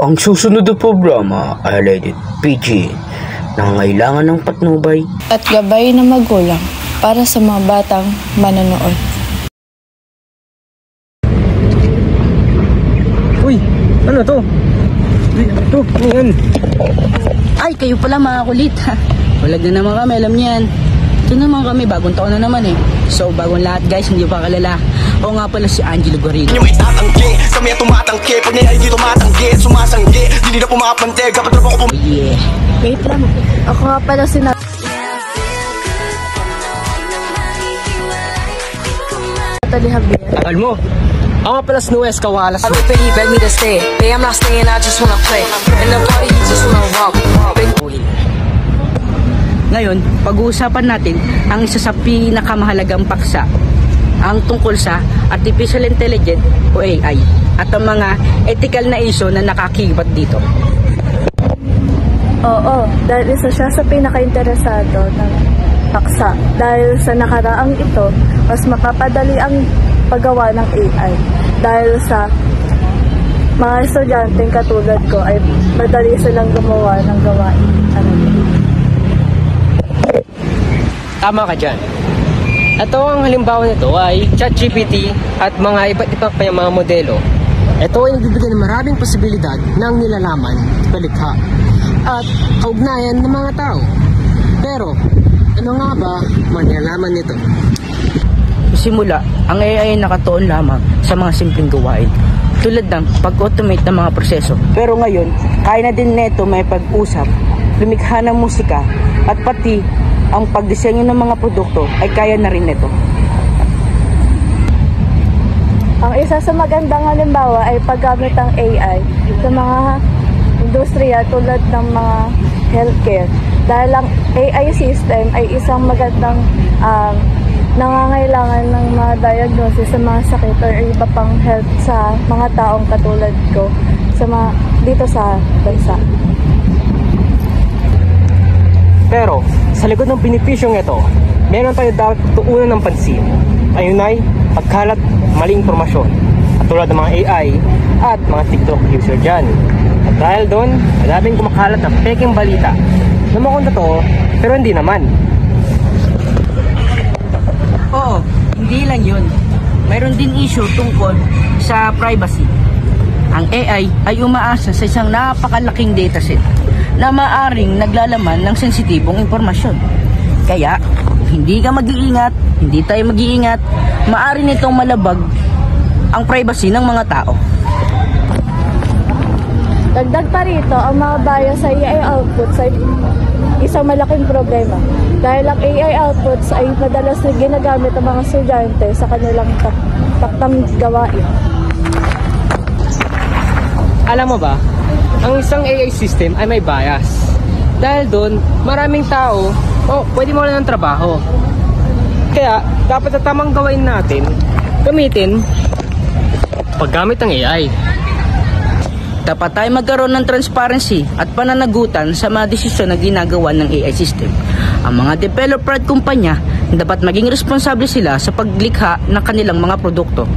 Ang susunod na programa ay rated PG, nangangailangan ng patnubay at gabay na magulang para sa mga batang manonood. Uy, ano to? Ito, ano yan? Ay, kayo pala mga kulit. Walag na naman kami, alam niyan. Ito naman kami, bagong taon na naman eh. So, bagong lahat guys, hindi pa kalala. O nga pala si Angelo Guarino. Yung may tatanggi, sa may tumatanggi. Pag niya hindi tumatanggi, sumasanggi. Hindi na pumapanteg, kapag na ko Yeah. Wait lang. Ako nga pala si Natalie Javier. Tagal mo. Ako nga pala si Nuez Kawalas. I beg you, beg me to stay. Babe, I'm not staying, I just wanna play. In the party, you just wanna rock. Ngayon, pag-uusapan natin ang isa sa pinakamahalagang paksa, ang tungkol sa Artificial Intelligence o AI at ang mga ethical na issue na nakakibat dito. Oo, dahil isa siya sa pinaka-interesado ng paksa. Dahil sa nakaraang ito, mas makapadali ang paggawa ng AI. Dahil sa mga estudyanteng katulad ko ay madali silang gumawa ng gawain. Tama ka dyan. Ito ang halimbawa nito ay ChatGPT at mga iba't ibang kanyang mga modelo. Ito ay nagbibigay ng maraming posibilidad ng nilalaman, palikha, at kaugnayan ng mga tao. Pero, ano nga ba manilalaman nito? Simula, ang AI ay nakatuon lamang sa mga simpleng gawain, tulad ng pag-automate ng mga proseso. Pero ngayon, kaya na din neto may pag-usap, lumikha ng musika, at pati ang pagdisenyo ng mga produkto ay kaya na rin neto. Ang isa sa magandang halimbawa ay paggamit ng AI sa mga industriya tulad ng mga healthcare. Dahil ang AI system ay isang magandang nangangailangan ng mga diagnosis sa mga sakit or iba pang health sa mga taong katulad ko dito sa bansa. Pero, sa likod ng benepisyong ito, meron tayo dapat tuunan ng pansin. Ayun ay pagkalat maling impormasyon, at tulad ng mga AI at mga TikTok user dyan. At dahil doon, madaming kumakalat ng peking balita na mukhang totoo, pero hindi naman. Oo, hindi lang yun. Mayroon din issue tungkol sa privacy. Ang AI ay umaasa sa isang napakalaking dataset na maaring naglalaman ng sensitibong impormasyon. Kaya, hindi ka mag-iingat, hindi tayo mag-iingat, maaari nitong malabag ang privacy ng mga tao. Dagdag pa rito, ang mga bias sa AI outputs ay isang malaking problema. Dahil ang AI outputs ay madalas na ginagamit ng mga estudyante sa kanilang taktang gawain. Alam mo ba, ang isang AI system ay may bias. Dahil doon, maraming tao, pwede mo lang ng trabaho. Kaya, dapat sa tamang gawain natin, gamitin paggamit ng AI. Dapat tayo magkaroon ng transparency at pananagutan sa mga desisyon na ginagawa ng AI system. Ang mga developer at kumpanya, dapat maging responsable sila sa paglikha ng kanilang mga produkto.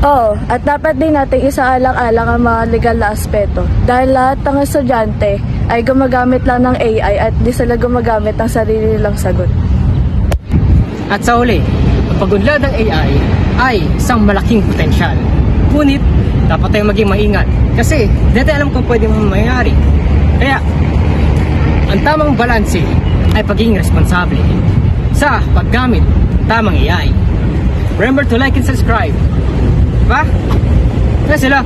Oo, at dapat din natin isaalang-alang ang mga legal na aspeto. Dahil lahat ng estudyante ay gumagamit lang ng AI at di sila gumagamit ng sarili nilang sagot. At sa huli, ang pag-unlad ng AI ay isang malaking potensyal. Ngunit, dapat tayong maging maingat kasi di natin alam kung pwede mong mangyari. Kaya, ang tamang balanse ay pagiging responsable sa paggamit ng tamang AI. Remember to like and subscribe. Diba? Kaya sila.